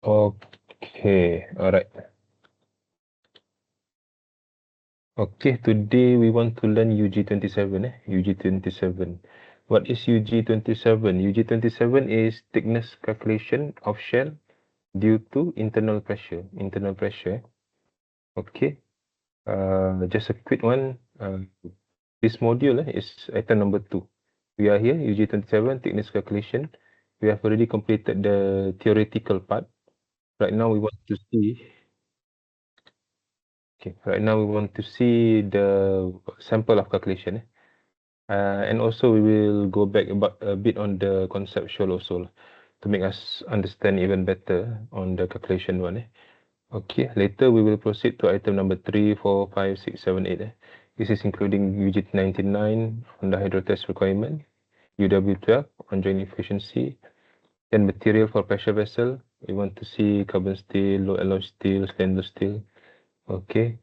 Okay, alright. Okay, today we want to learn UG27. UG27. What is UG27? UG27 is thickness calculation of shell due to internal pressure. Internal pressure. Okay. Just a quick one. This module is item number 2. We are here, UG27, thickness calculation. We have already completed the theoretical part. Right now we want to see the sample of calculation. And also we will go back about a bit on the conceptual also to make us understand even better on the calculation one. Okay, later we will proceed to item number 3, 4, 5, 6, 7, 8. This is including UG99 on the hydro test requirement, UW12 on joint efficiency, then material for pressure vessel. We want to see carbon steel, low alloy steel, stainless steel. Okay.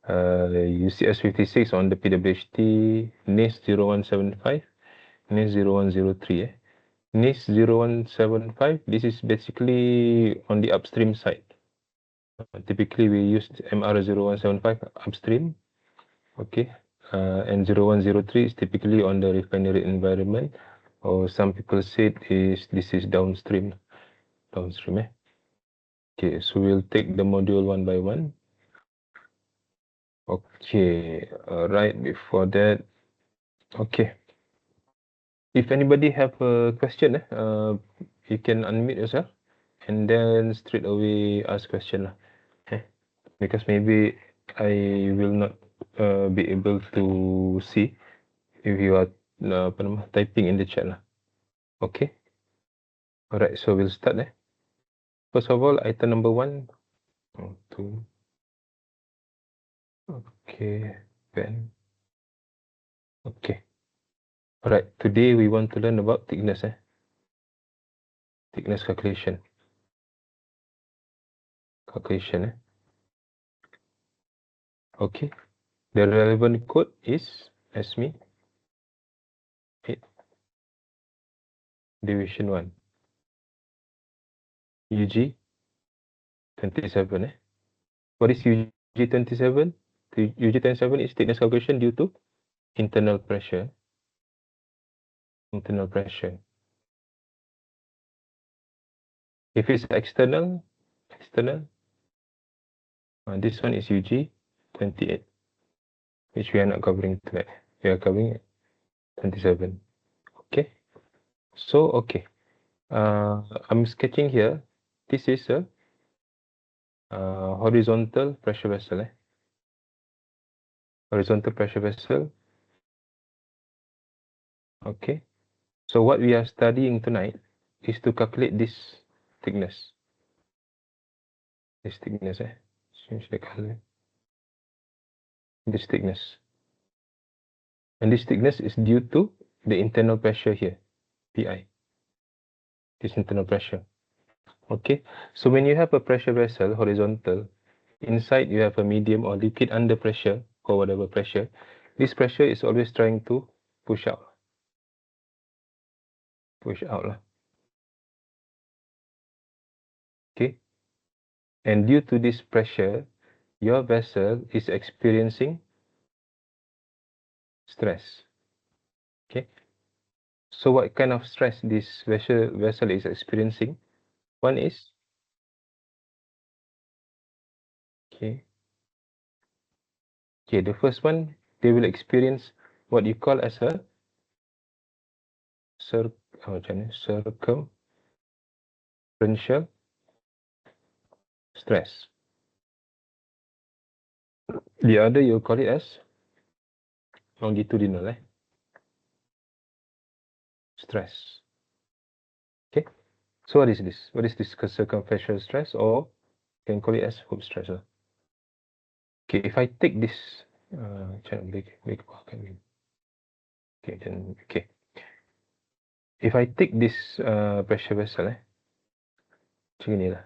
UCS 56 on the PWHT, NIS 0175, NIS 0103. NIS 0175, this is basically on the upstream side. Typically, we use MR 0175 upstream. Okay. And 0103 is typically on the refinery environment, or some people say this is downstream. Okay, so we'll take the module one by one. Okay, right before that, okay. If anybody have a question, you can unmute yourself and then straight away ask question. Okay, because maybe I will not be able to see if you are typing in the chat. Okay, alright, so we'll start. First of all, item number 1, 2. Okay, pen. Okay. Alright, today we want to learn about thickness. Thickness calculation. Okay. The relevant code is ASME 8, derivation 1. UG 27. What is UG 27? UG 27 is thickness calculation due to internal pressure. If it's external, this one is UG 28, which we are not covering tonight. We are covering 27. Okay. So, okay. I'm sketching here. This is a horizontal pressure vessel. Horizontal pressure vessel. Okay. So what we are studying tonight is to calculate this thickness. Change the color. This thickness. And this thickness is due to the internal pressure here, PI. This internal pressure. Okay. So when you have a pressure vessel, horizontal, inside you have a medium or liquid under pressure, or whatever pressure. This pressure is always trying to push out. Okay. And due to this pressure, your vessel is experiencing stress. Okay. So what kind of stress this vessel is experiencing? One is, okay, the first one, they will experience what you call as a circumferential stress. The other, you call it as longitudinal stress. Okay. So what is this? What is this circumferential stress, or you can call it as hoop stress? Okay, if I take this, okay. If I take this pressure vessel, macam ni lah.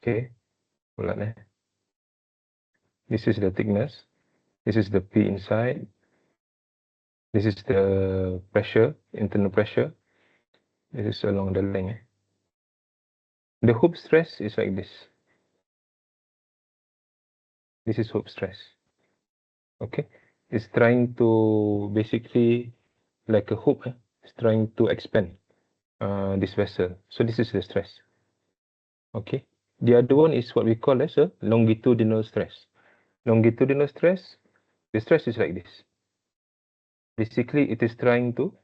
Okay, ulat This is the thickness. This is the P inside. This is the pressure, internal pressure. This is along the length. The hoop stress is like this. This is hoop stress. Okay, it's trying to basically like a hoop. It's trying to expand this vessel. So this is the stress. Okay, the other one is what we call as a longitudinal stress. Longitudinal stress, the stress is like this. Basically, it is trying to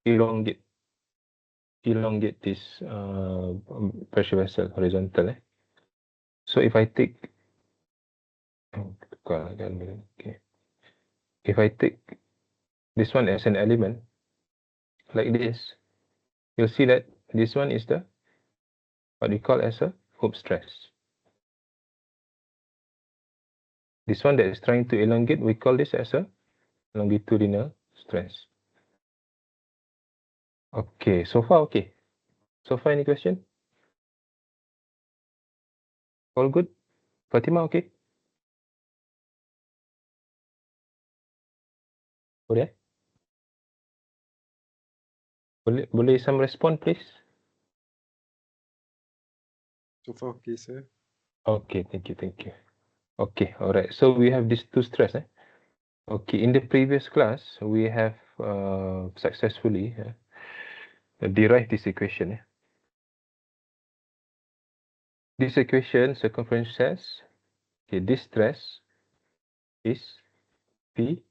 elongate this pressure vessel horizontal. So if I take, okay, if I take this one as an element like this, you'll see that this one is the what we call as a hoop stress. This one that is trying to elongate, we call this as a longitudinal stress. Okay, so far okay. So far, any question? All good? Fatima, okay? Boleh? Boleh some respond, please? So far, okay, sir. Okay, thank you, thank you. Okay, all right. So we have these two stress. Okay, in the previous class, we have successfully derived this equation. This equation, circumference says, okay, this stress is P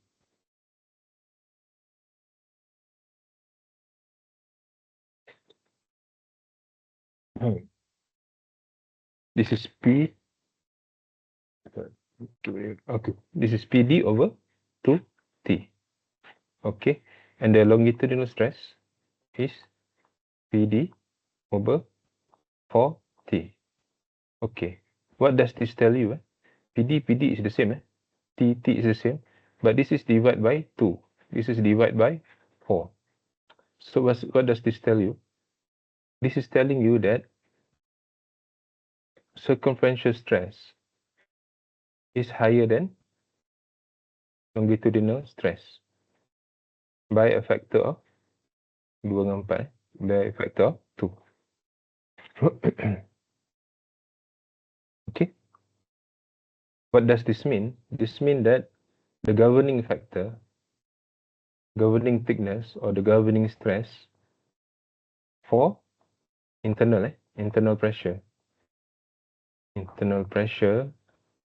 this is P. Okay, this is PD over 2T. Okay, and the longitudinal stress is PD over 4T. Okay, what does this tell you? PD is the same. TT is the same, but this is divided by 2. This is divided by 4. So what does this tell you? This is telling you that circumferential stress is higher than longitudinal stress by a factor of 2/4, by a factor of 2. Okay. What does this mean? This means that the governing factor, governing thickness or the governing stress for internal pressure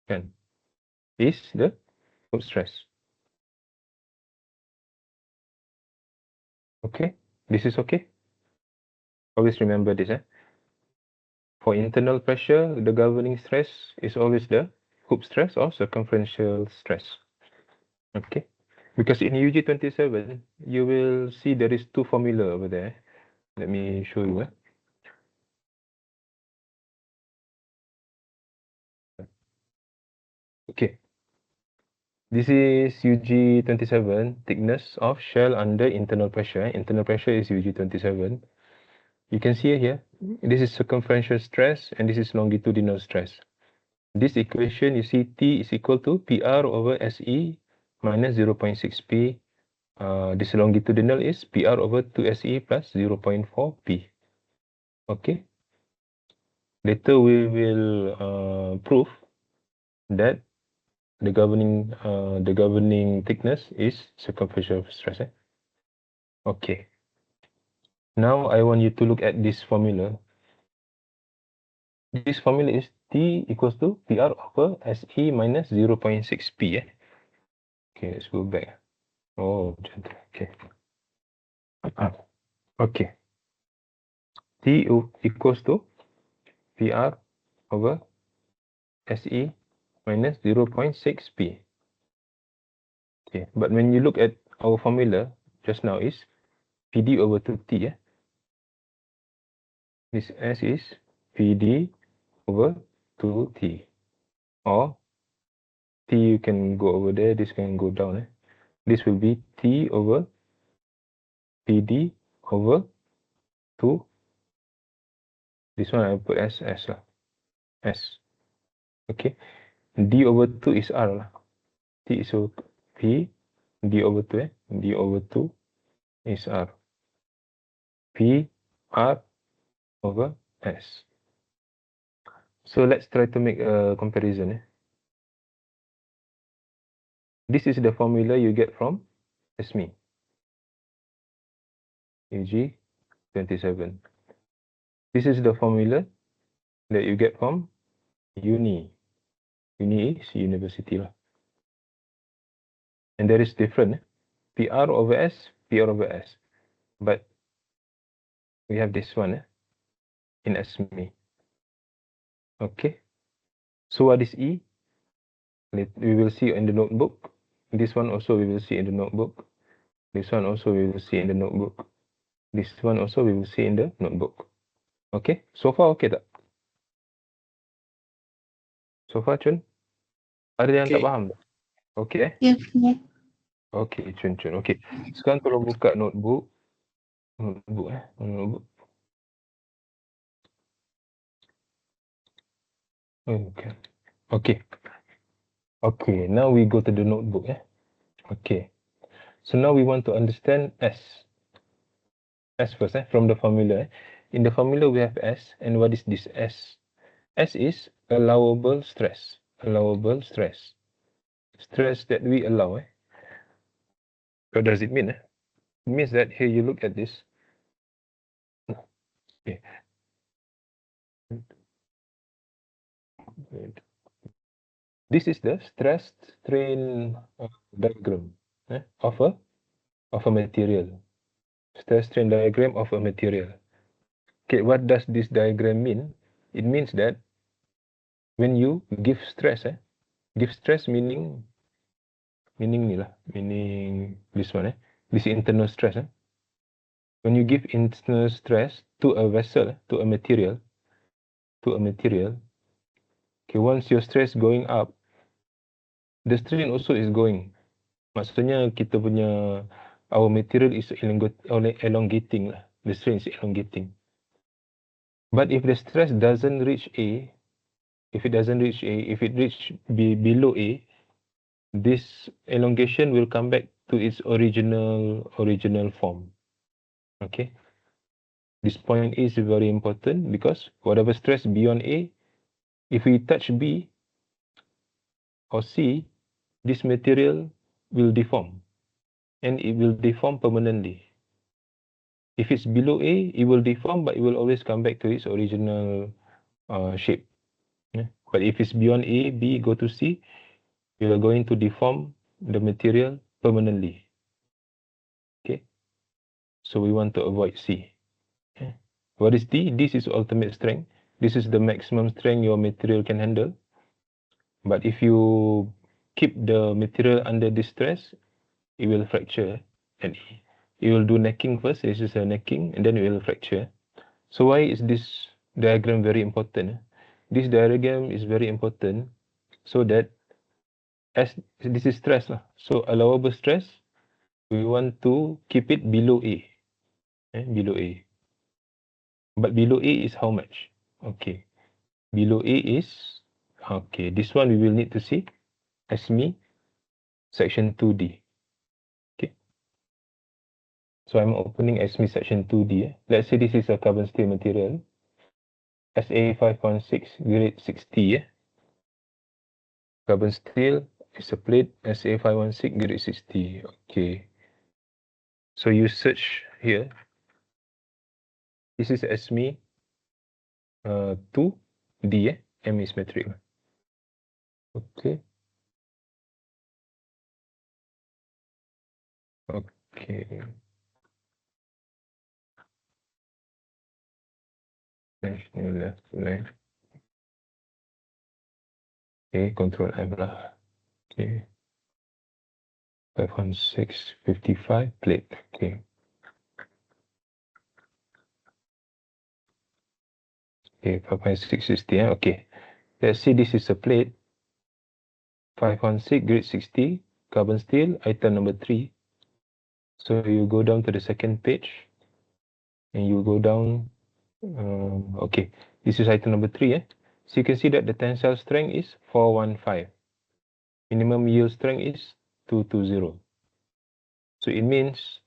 kan, is the hoop stress. Okay, this is okay. Always remember this. For internal pressure, the governing stress is always the hoop stress or circumferential stress. Okay, because in UG 27, you will see there is two formula over there. Let me show you. Okay, this is UG 27, thickness of shell under internal pressure. Internal pressure is UG 27. You can see it here. This is circumferential stress and this is longitudinal stress. This equation, you see T is equal to PR over SE minus 0.6 P. This longitudinal is PR over 2SE plus 0.4 P. Okay. Later we will prove that the governing thickness is circumferential stress. Okay. Now I want you to look at this formula. This formula is T equals to PR over SE minus 0.6 P. Okay, let's go back. Oh, okay. Okay. T equals to PR over SE minus 0.6 P. Okay, but when you look at our formula just now is PD over 2T. This S is PD over 2T. Or T you can go over there, this can go down. This will be T over PD over 2. This one I put as S. S. Okay. D over 2 is R. T is P. D over 2. D over 2 is R. P R over S. So let's try to make a comparison. This is the formula you get from ASME, AG 27. This is the formula that you get from uni. Uni is university lah. And there is different. PR over S, PR over S. But we have this one in ASME. Okay. So what is E? We will see in the notebook. This one also we will see in the notebook. This one also we will see in the notebook. This one also we will see in the notebook. Okay. So far okay tak? So far Chun? Ada yang tak Okay. faham tak? Okay Ya, ya. Okay Chun. Okay. Sekarang tolong buka notebook. Notebook. Okay. Okay. Now we go to the notebook. Okay. So now we want to understand S. S first, from the formula. In the formula we have S, and what is this S? S is allowable stress. Allowable stress. Stress that we allow. What does it mean? It means that here you look at this. Okay. This is the stress strain diagram of a material. Stress strain diagram of a material. Okay, what does this diagram mean? It means that when you give stress, give stress meaning ni lah, meaning this one, this internal stress. When you give internal stress to a vessel, to a material, okay, once your stress going up, the strain also is going. Maksudnya kita punya our material is elongating lah. The strain is elongating. But if the stress doesn't reach A, if it reach below A, this elongation will come back to its original form. Okay. This point is very important because whatever stress beyond A, if we touch B or C, this material will deform, and it will deform permanently. If it's below A, it will deform, but it will always come back to its original shape. But if it's beyond A, B, go to C, we are going to deform the material permanently. Okay. So we want to avoid C. What is D? This is ultimate strength. This is the maximum strength your material can handle. But if you keep the material under distress, it will fracture, and it will do necking first. This is a necking, and then it will fracture. So why is this diagram very important? This diagram is very important so that as this is stress, so allowable stress, we want to keep it below A. Below A. But below A is how much? Okay. Below A is, okay, this one we will need to see ASME section 2D. Okay. So I'm opening ASME section 2D. Let's say this is a carbon steel material. SA 516 grade 60. Carbon steel is a plate SA 516 grade 60. Okay. So you search here. This is ASME 2D. M is metric. Okay. Okay. National left line. Okay, control M lah. Okay. 516.55 plate. Okay. Okay, 5.660. Okay. Let's see, this is a plate. 516 grade 60 carbon steel, item number 3. So you go down to the second page and you go down. Okay, this is item number 3. So you can see that the tensile strength is 415. Minimum yield strength is 220. So it means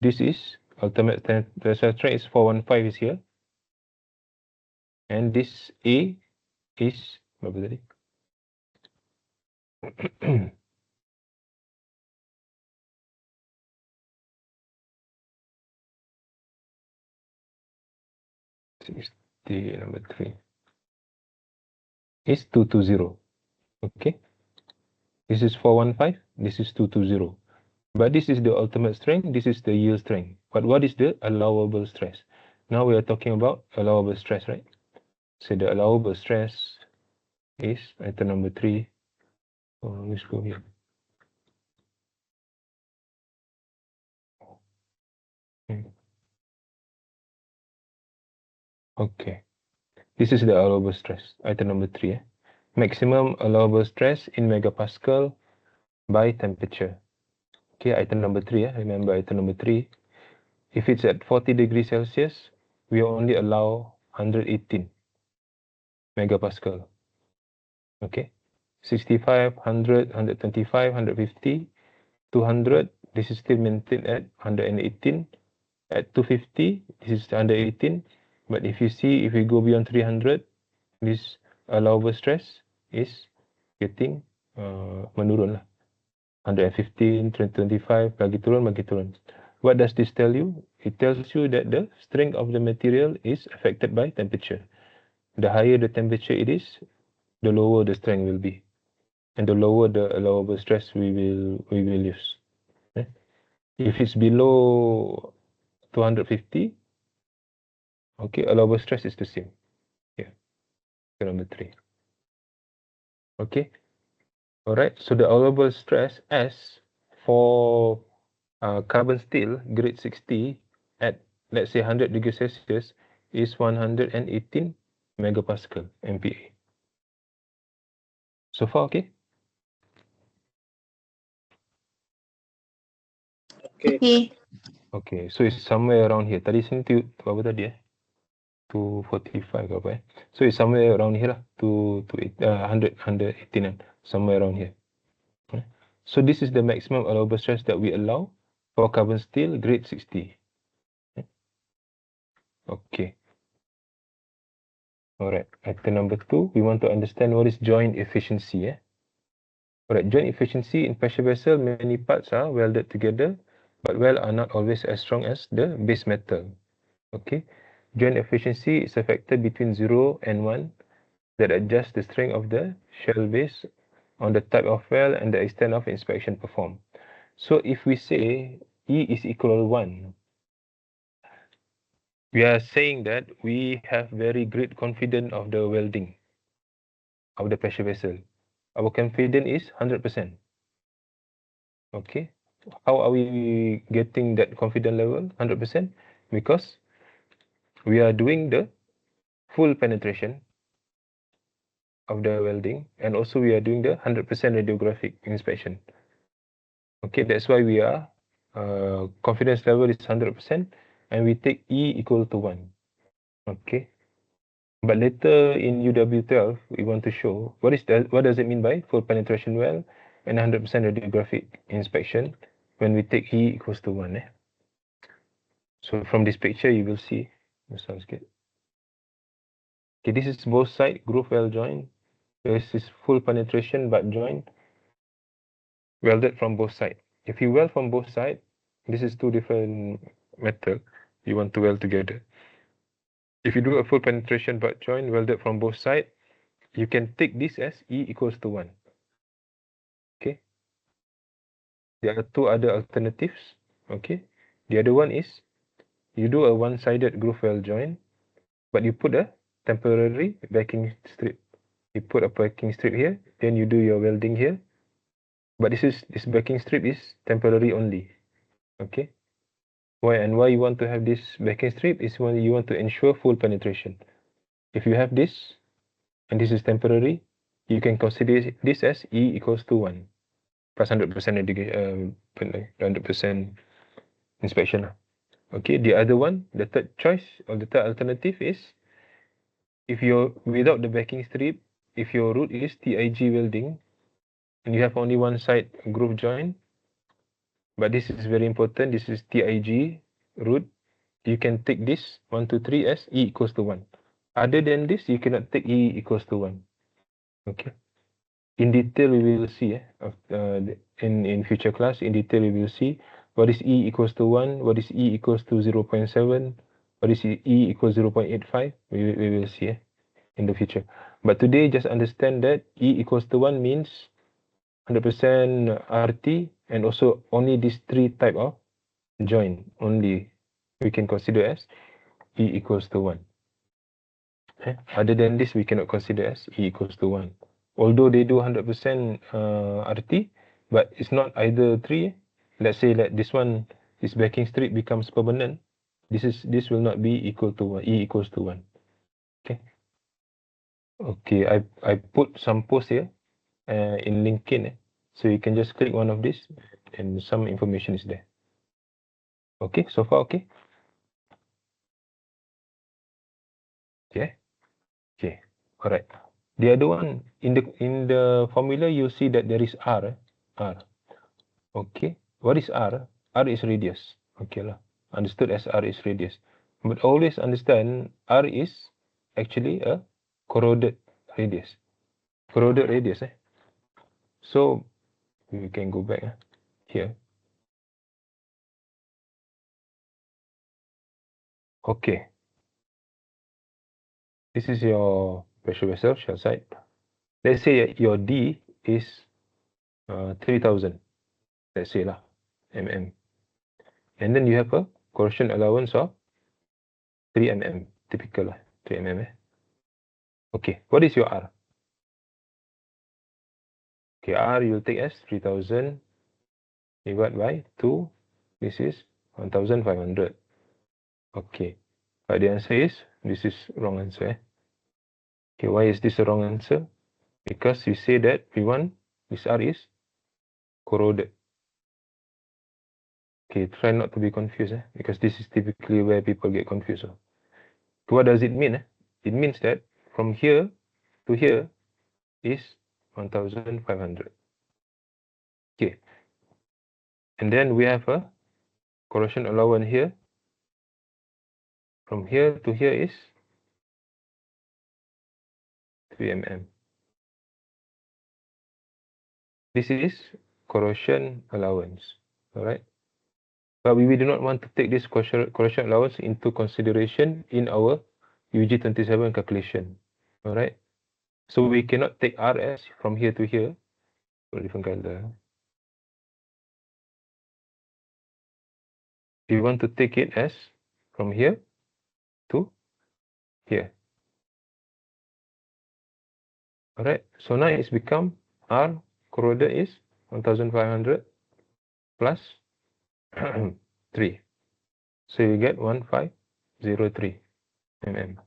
this is ultimate tensile strength is 415 is here. And this A is berapa tadi? 60 number 3 is 220. Okay. This is 415. This is 220. But this is the ultimate strength. This is the yield strength. But what is the allowable stress? Now we are talking about allowable stress, right? So the allowable stress is item number 3. Let's go here. Okay. This is the allowable stress. Item number 3. Maximum allowable stress in megapascal by temperature. Okay, item number 3. Remember item number 3. If it's at 40 degrees Celsius, we only allow 118 megapascal. Okay. 65, 100, 125, 150, 200. This is still maintained at 118. At 250, this is 118. But if you see, if we go beyond 300, this allowable stress is getting menurun lah. 115, 25, lagi turun. What does this tell you? It tells you that the strength of the material is affected by temperature. The higher the temperature it is, the lower the strength will be, and the lower the allowable stress we will use. Okay? If it's below 250, okay, allowable stress is the same. Here, number 3. Okay. All right. So the allowable stress S for carbon steel grade 60 at, let's say, 100 degrees Celsius is 118 megapascal MPa. So far, okay? Okay. Okay, so it's somewhere around here. Tadi sini tu apa tadi 245 ke apa So it's somewhere around here lah. 118 somewhere around here. Okay. So this is the maximum allowable stress that we allow for carbon steel grade 60. Okay. Alright, item number 2, we want to understand what is joint efficiency. Alright, joint efficiency in pressure vessel, many parts are welded together, but weld are not always as strong as the base metal. Okay, joint efficiency is a factor between 0 and 1 that adjusts the strength of the shell base on the type of weld and the extent of inspection performed. So if we say E is equal to 1, we are saying that we have very great confidence of the welding of the pressure vessel. Our confidence is 100%. Okay, how are we getting that confidence level 100%? Because we are doing the full penetration of the welding, and also we are doing the 100% radiographic inspection. Okay, that's why we are confidence level is 100%, and we take E equal to 1. Okay, but later in UW12 we want to show what does it mean by full penetration weld and 100% radiographic inspection when we take E equals to 1. So from this picture you will see, this sounds good. Okay, this is both side groove weld joint. This is full penetration butt joint welded from both sides. If you weld from both sides, this is two different metal you want to weld together. If you do a full penetration butt joint welded from both sides, you can take this as E equals to 1. Okay. There are two other alternatives. Okay. The other one is you do a one-sided groove weld joint, but you put a temporary backing strip. You put a backing strip here, then you do your welding here. But this backing strip is temporary only. Okay. Why you want to have this backing strip is when you want to ensure full penetration. If you have this, and this is temporary, you can consider this as E equals to 1 plus 100% 100% inspection. Okay, the other one, the third choice or the third alternative is if you're without the backing strip, if your route is TIG welding and you have only one side groove joint, but this is very important, this is TIG route you can take this 1, 2, 3 as E equals to 1. Other than this, you cannot take E equals to 1. Okay. In detail, we will see in future class. In detail, we will see what is E equals to 1, what is E equals to 0.7, what is E equals 0.85. We will see in the future. But today, just understand that E equals to 1 means 100% RT, and also only these three type of joint only we can consider as E equals to 1. Other than this, we cannot consider as E equals to 1. Although they do 100% RT, but it's not either 3. Let's say that this one, this backing strip becomes permanent. This will not be equal to 1, E equals to 1. Okay. Okay, I put some post here in LinkedIn. So you can just click one of this and some information is there. Okay, so far okay? Okay. Okay. All right. The other one in the formula you'll see that there is R. R. Okay. What is R? R is radius. Okay lah. Understood as R is radius. But always understand R is actually a corroded radius. Corroded radius. So we can go back here. Okay. This is your pressure vessel shell side. Let's say your D is 3000. Let's say lah, mm. And then you have a corrosion allowance of 3 mm. Typical lah, 3 mm. Okay, what is your R? Okay, R you'll take as 3000 divided by 2. This is 1500. Okay, but the answer is, this is wrong answer. Okay, why is this a wrong answer? Because we say that we want this R is corroded. Okay, try not to be confused because this is typically where people get confused. So what does it mean? It means that from here to here is 1500. Okay, and then we have a corrosion allowance here. From here to here is 3 mm. This is corrosion allowance. All right. But we do not want to take this corrosion allowance into consideration in our UG27 calculation. All right. So we cannot take RS from here to here. Different color. We want to take it as from here to here. All right. So now it's become R corroded is 1500 plus 3. So you get 1503 mm.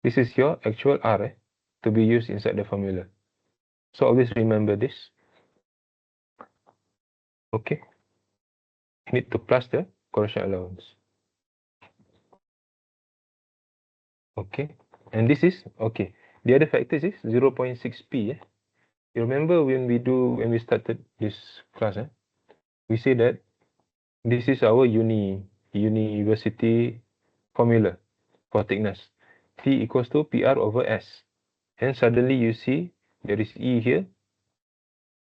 This is your actual R to be used inside the formula. So always remember this. Okay. You need to plus the corrosion allowance. Okay. And this is okay. The other factors is 0.6p. You remember when we started this class, we say that this is our university formula for thickness. T equals to PR over S. And suddenly you see there is E here.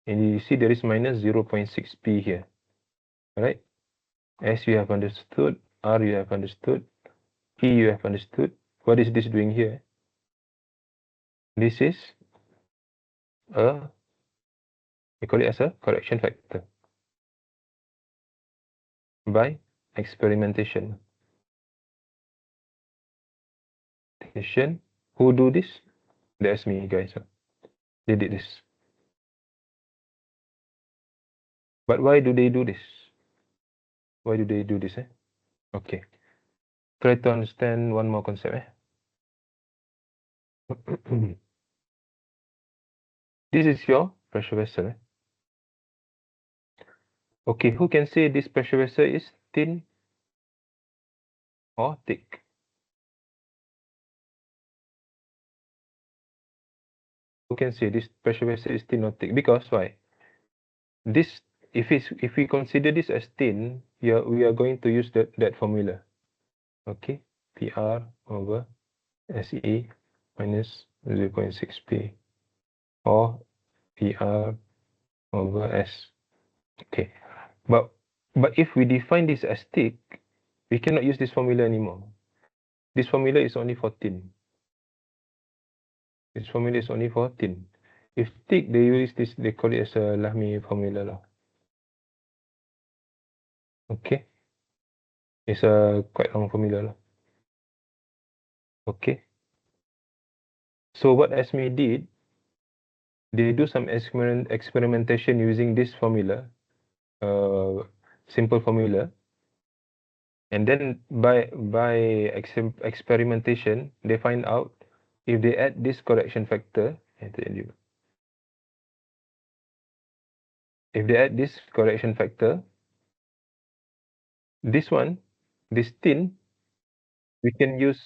And you see there is minus 0.6p here. Alright. S you have understood. R you have understood. P you have understood. What is this doing here? This is we call it as a correction factor by experimentation. Who do this? That's me, guys. They did this. But why do they do this? Why do they do this? Okay. Try to understand one more concept. This is your pressure vessel. Okay, who can say this pressure vessel is thin or thick? Who can say this pressure vessel is thin or thick? Because why? This, if we consider this as thin, we are going to use that formula. Okay, PR over SE minus 0.6P or PR over S. Okay, but if we define this as thick, we cannot use this formula anymore. This formula is only for thin. This formula is only for thin. If thick, they use this, they call it as a Lahmi formula lah. Okay, it's a quite long formula lah. Okay, so what ASME did, they do some experimentation using this formula, simple formula, and then by experimentation, they find out if they add this correction factor, if they add this correction factor, this one, this thin, we can use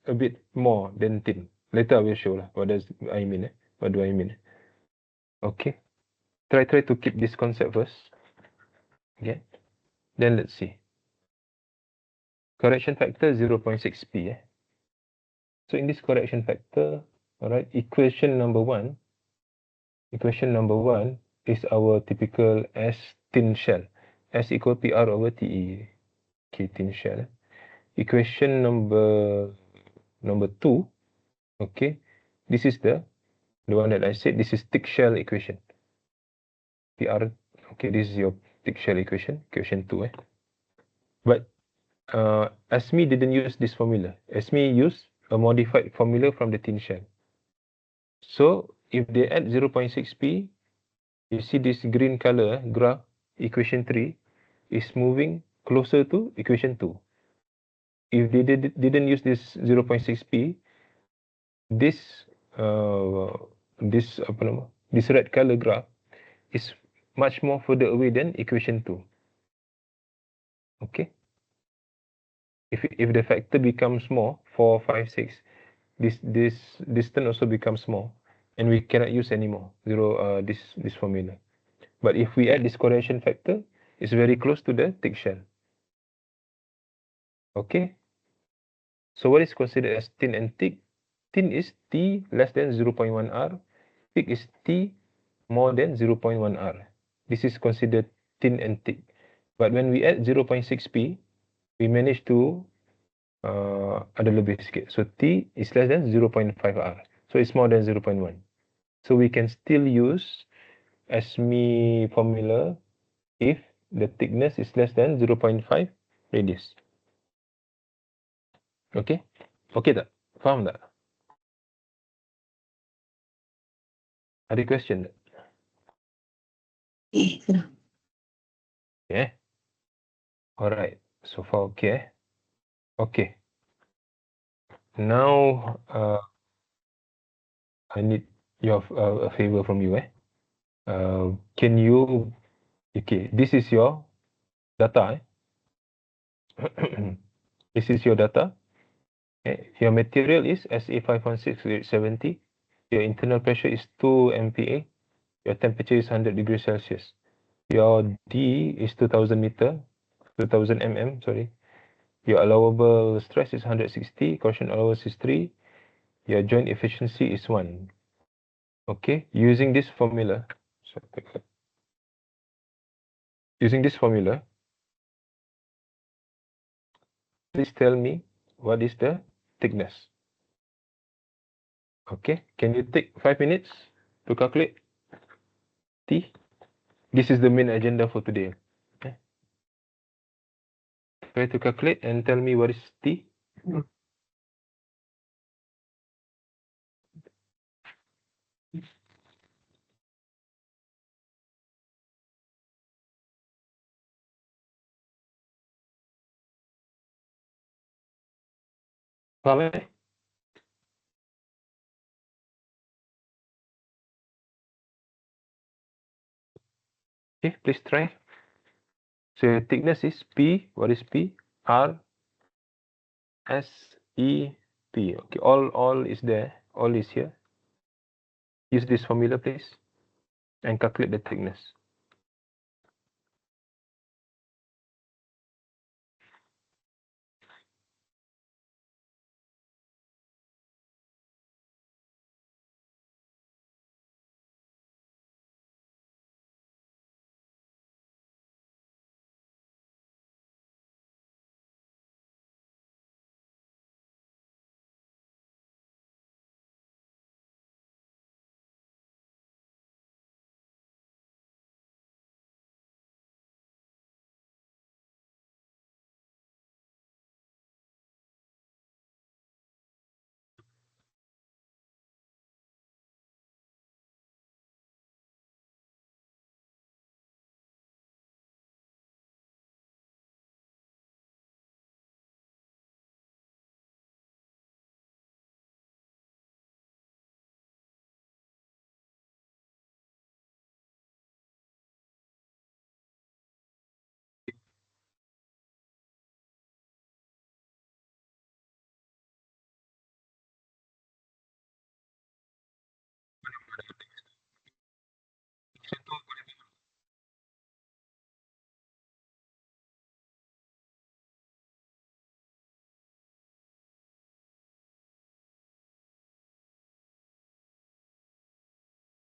a bit more than thin. Later I will show lah. What does I mean? What do I mean? Okay. Try to keep this concept first. Okay. Then let's see. Correction factor 0.6p. So in this correction factor, all right, equation number one is our typical S thin shell. S equal PR over TE. Okay, thin shell. Equation number two. Okay, this is the one that I said. This is thick shell equation. PR. Okay, this is your thick shell equation. Equation 2. But ASME didn't use this formula. ASME used a modified formula from the thin shell. So if they add 0.6p, you see this green color graph, equation 3 is moving closer to equation 2. If they didn't use this 0.6p, this this red color graph is much more further away than equation 2. Okay. If the factor becomes more, 4, 5, 6, this distance also becomes small, and we cannot use anymore this formula. But if we add this correction factor, it's very close to the thick shell. Okay. So what is considered as thin and thick? Thin is T less than 0.1 R. Thick is T more than 0.1 R. This is considered thin and thick. But when we add 0.6p, we manage to ada lebih sikit. So T is less than 0.5 R. So it's more than 0.1. So we can still use ASME formula if the thickness is less than 0.5 radius. Okay? Okay tak? Faham tak? Ada question tak? Senang. Okay. Alright. So far okay. Okay. Now I need your a favor from you. Can you? Okay. This is your data. This is your data. Okay. Your material is SA516-70. Your internal pressure is 2 MPa. Your temperature is 100 degrees Celsius. Your D is 2000 mm, sorry. Your allowable stress is 160, corrosion allowance is 3. Your joint efficiency is 1. Okay, using this formula, please tell me what is the thickness. Okay, can you take 5 minutes to calculate T? This is the main agenda for today. Okay. Try to calculate and tell me what is T. Faham eh? Okay, please try. So thickness is P. What is P? R S E P. Okay, all is there. All is here. Use this formula, please, and calculate the thickness.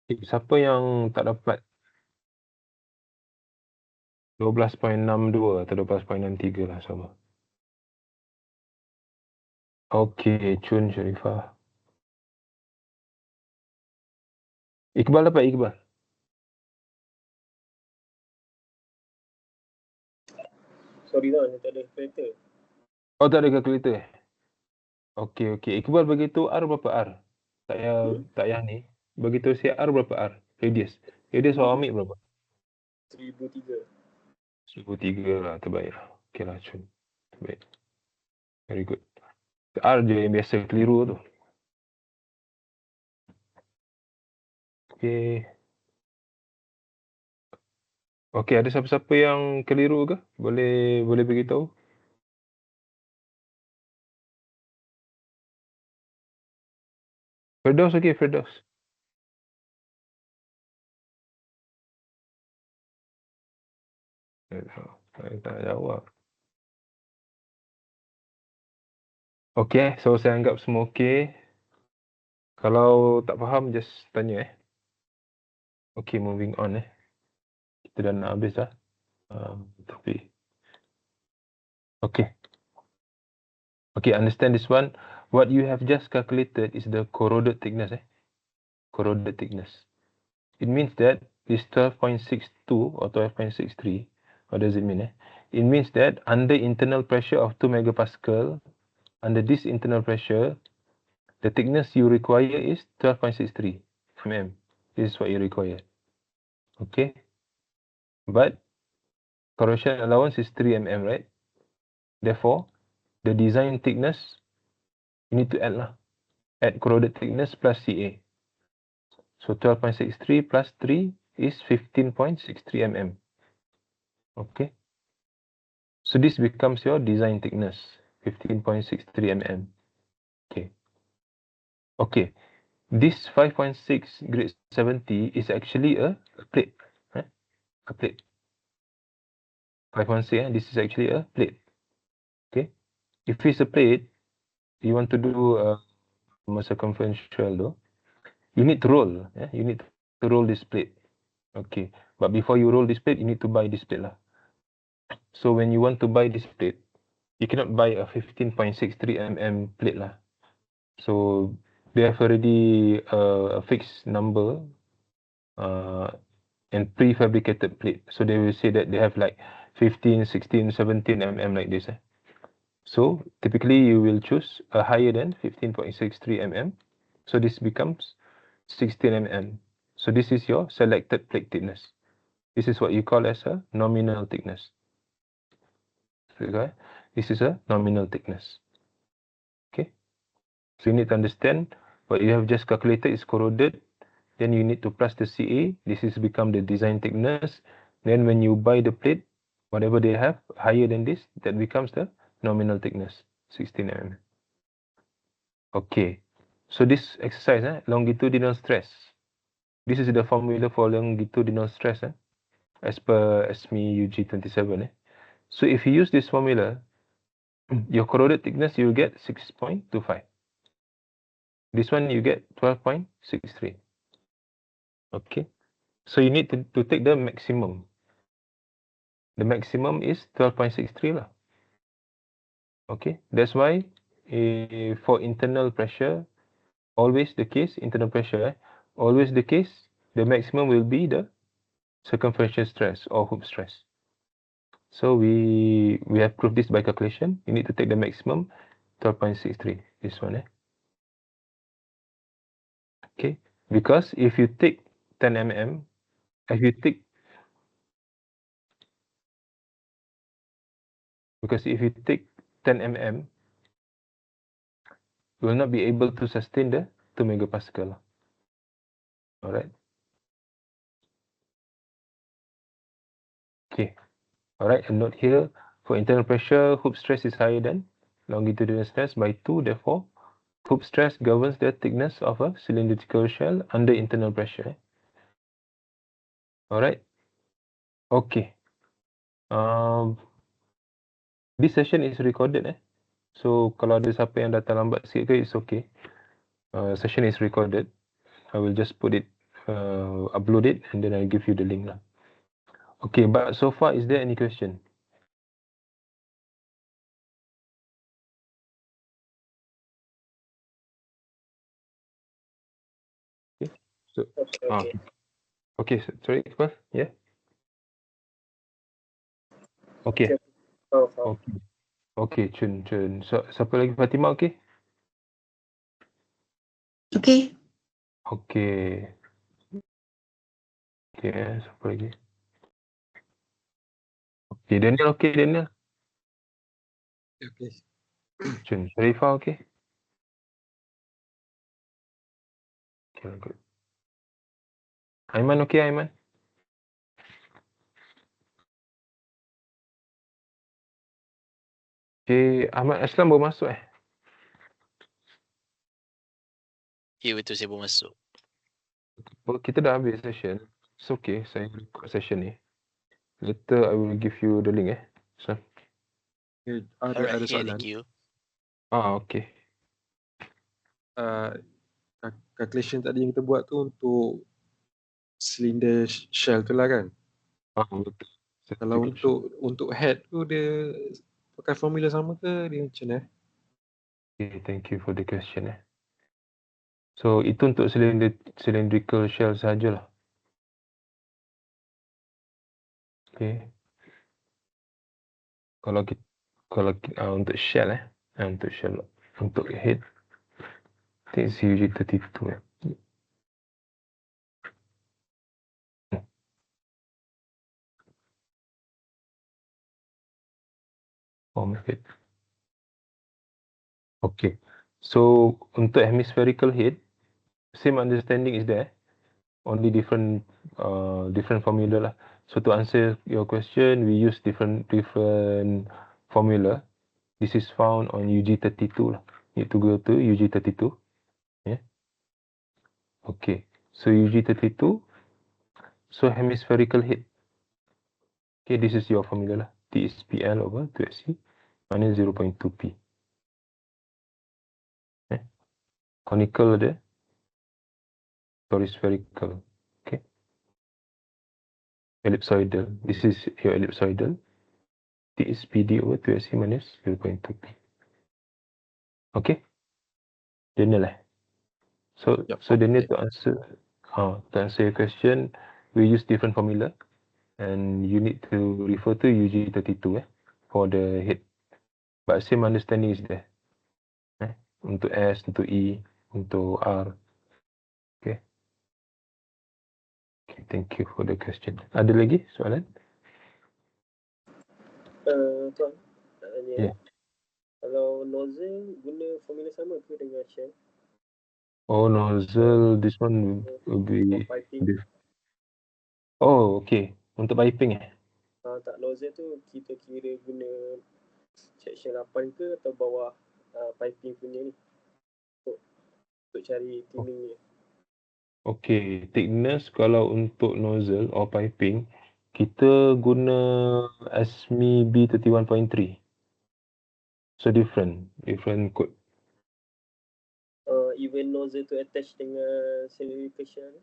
Siapa yang tak dapat 12.62 atau 12.63 lah sama. Okey, Chun Sharifah. Iqbal dapat Iqbal? Sorry lah, tak ada calculator. Oh, tak ada kalkulator eh? Okey. Iqbal beritahu R berapa R? Tak payah ni. Beritahu si R berapa R? Radius. Radius awak ambil berapa? 1003. 1003 lah, terbaik lah. Okey lah, Chun. Terbaik. Very good. R je yang biasa keliru tu. Okey. Okey, ada siapa-siapa yang keliru ke? Boleh beritahu? Firdaus okey, Firdaus. Tak jawab. Okey, so saya anggap semua okey. Kalau tak faham, just tanya Okey, moving on Kita dah nak habis dah. Tapi Okay, understand this one. What you have just calculated is the corroded thickness. Corroded thickness. It means that this 12.62 or 12.63, what does it mean? It means that under internal pressure of 2 megapascal, under this internal pressure, the thickness you require is 12.63 mm. This is what you require. Okay. But corrosion allowance is 3 mm, right? Therefore, the design thickness, you need to add corroded thickness plus CA. So 12.63 plus 3 is 15.63 mm. Okay. So this becomes your design thickness, 15.63 mm. Okay. This 5.6 grade 70 is actually a plate. A plate. 5.6, this is actually a plate. Okay. If it's a plate, you want to do a circumferential though, you need to roll. You need to roll this plate. Okay. But before you roll this plate, you need to buy this plate lah. So when you want to buy this plate, you cannot buy a 15.63 mm plate lah. So they have already a fixed number and prefabricated plate. So they will say that they have like 15, 16, 17 mm like this. So typically you will choose a higher than 15.63 mm. So this becomes 16 mm. So this is your selected plate thickness. This is what you call as a nominal thickness. Okay? This is a nominal thickness. Okay? So you need to understand what you have just calculated is corroded. Then you need to plus the CA. This is become the design thickness. Then when you buy the plate, whatever they have higher than this, that becomes the nominal thickness, 16 mm. Okay. So this exercise, longitudinal stress. This is the formula for longitudinal stress, as per ASME UG 27. So if you use this formula, your corroded thickness, you will get 6.25. This one you get 12.63. Okay. So you need to take the maximum. The maximum is 12.63 lah. Okay. That's why for internal pressure, always the case, internal pressure, always the case, the maximum will be the circumferential stress or hoop stress. So we have proved this by calculation. You need to take the maximum 12.63. This one. Okay. Because if you take 10 mm, if you take because if you take 10 mm, you will not be able to sustain the 2 megapascal. Alright. Okay. Alright, a note here. For internal pressure, hoop stress is higher than longitudinal stress by 2. Therefore, hoop stress governs the thickness of a cylindrical shell under internal pressure. Alright. Okay. This session is recorded. So, kalau ada siapa yang datang lambat sikit ke, it's okay. Session is recorded. I will just put it upload it and then I'll give you the link lah. Okay, but so far, is there any question? Okay, so Okay. okay, sorry, Iqbal, yeah. Okay, Faham. okay, Chun. So, siapa lagi? Fatimah, okay? Okay. Okay, siapa lagi? Okay, Daniel, okay, Daniel. Okay. Chun, Sharifah, okay? Okay, good. Aiman, okay, Aiman? Okay, Ahmad Aslam baru masuk Ya, betul saya baru masuk. Kita dah habis session. It's okay, saya record session ni. Later I will give you the link So, Okay, ada Alright, yeah, soalan. thank you. okay. Calculation tadi yang kita buat tu untuk cylinder shell tu lah kan. Betul. Kalau untuk head tu dia pakai formula sama ke dia macam mana? Okay, thank you for the question So, itu untuk cylindrical shell sahajalah. Okay. Kalau untuk shell untuk shell, untuk head, I think it's usually 32 head. Okay. So, untuk hemispherical head, same understanding is there. Only different formula lah. So to answer your question, we use different formula. This is found on UG32 lah. Need to go to UG32. Yeah. Okay. So UG32. So hemispherical head. Okay, this is your formula lah. T is PL over 2SC minus 0.2P. Conical ada. Spherical. Okay. Ellipsoidal. This is your ellipsoidal. T is PD over 2SC minus 0.2P. Okay. Daniel So Yep, so Daniel, okay. to answer your question, we use different formula and you need to refer to UG32 for the head. But same understanding is there. Untuk S, untuk E, untuk R. Okay. Okay, thank you for the question. Ada lagi soalan? Tuan, nak tanya. Yeah. Kalau nozzle guna formula sama ke dengan shell? Oh, nozzle, this one will be... For piping. Oh, okay. Untuk piping Tak, nozzle tu kita kira guna section 8 ke atau bawah piping punya ni untuk cari trimming ni. Okay, thickness kalau untuk nozzle or piping, kita guna ASME B31.3. So different code. Even nozzle tu attach dengan cylindrical shell ni.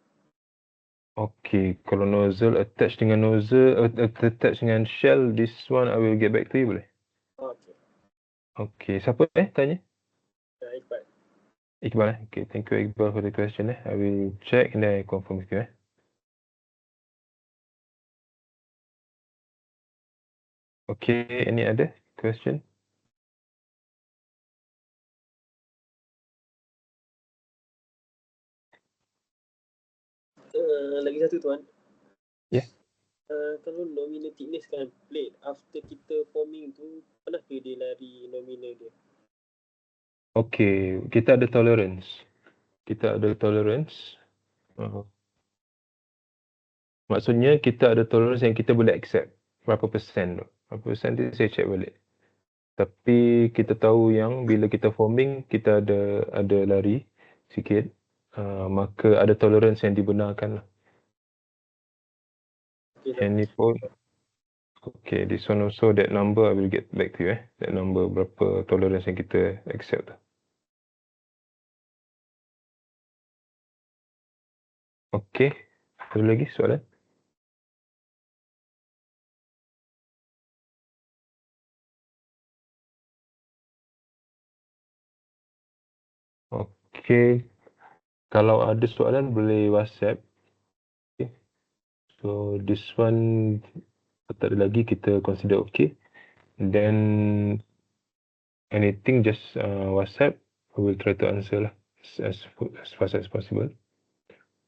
Okay, kalau nozzle attach dengan shell, this one I will get back to you boleh? Okay. Okay, siapa tanya? Iqbal. Iqbal Okay, thank you Iqbal for the question I will check and then I confirm with you Okay, any other question? Lagi satu tuan. Yeah. Kalau nominal thickness kan plate after kita forming tu pernah ke dia lari nominal dia? Okay, kita ada tolerance. Maksudnya kita ada tolerance yang kita boleh accept. Berapa persen tu? Berapa persen tu saya check balik. Tapi kita tahu yang bila kita forming, kita ada lari sikit. Maka ada tolerance yang dibenarkan lah. Okay, Any pun. Okay, this one also that number I will get back to you That number berapa tolerance yang kita accept. Okey. Ada lagi soalan? Okey. Kalau ada soalan boleh WhatsApp. Okay. So this one tak ada lagi, kita consider okay. Then anything just WhatsApp. I will try to answer lah as fast as possible.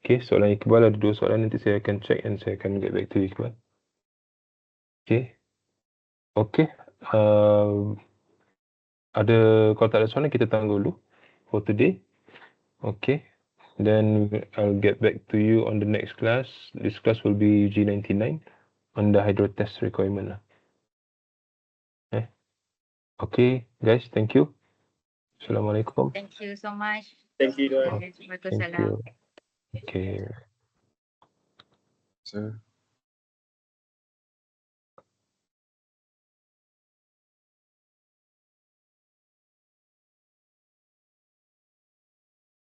Okay, soalan Iqbal ada 2 soalan, nanti saya akan check and saya akan get back to you, Iqbal. Okay. Okay. Ada, kalau tak ada soalan kita tahan dulu for today. Okay. Then I'll get back to you on the next class. This class will be G99 on the hydro test requirement lah. Okay, guys, thank you. Assalamualaikum. Thank you so much. Thank you, Tuan. Thank Waalaikumsalam. you. Okay. So